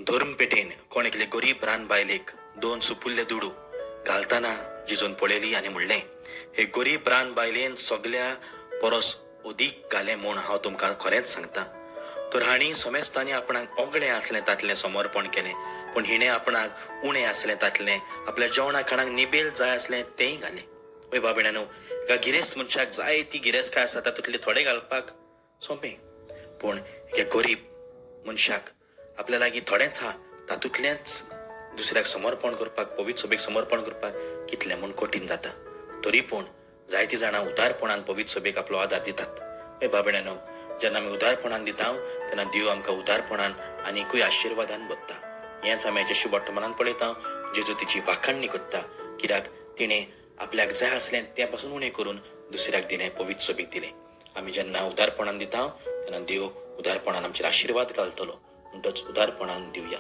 धर्म पेटेन कोण एकले गरीब रान बायलेक 2 सुपुल्ले दुडू घालताना जिजून पळयली आनी म्हणलें, हे गरीब रान बायलेन सगल्या परस अदीक घालें म्हूण हांव तुमकां खरेंच सांगता. तर हांणी सोमेस्तांनी आपणाक ओगळें आसलें तातलें समर्पण केलें, पूण हिणें आपणाक उणें आसलें तातलें आपल्या जेवणा खाणाक निबेल जाय आसलें तेंय घालें. वय बाबड्यानो, एका गिरेस्त मनशाक जाय ती गिरेस्तकाय आसा तातूंतले थोडे घालपाक सोंपें, पूण एका गरीब मनशाक आपल्या लागीं थोडेंच आहा तातूंतलेंच दुसऱ्याक समर्पण करपाक, पवित्र सभेक समर्पण करपाक कितलें म्हूण कठीण जाता. तरी पूण जायतीं जाणां उदारपणान पवित्र सभेक आपलो आदार दितात. हे बाबड्यानो, जेन्ना आमी उदारपणान दिता तेन्ना देव आमकां उदारपणान आनीकूय आशिर्वादान बदता. हेंच आमी हेच्या शुभ वर्तमानांत पळयता. जेजू तिची वाखाणणी करता, कित्याक तिणें आपल्याक जाय आसलें तें पासून उणें करून दुसऱ्याक दिलें, पवित्र सभेक दिलें. आमी जेन्ना उदारपणान दिता तेन्ना देव उदारपणान आमचेर आशिर्वाद घालतलो. म्हणटच उदारपणान दिवया.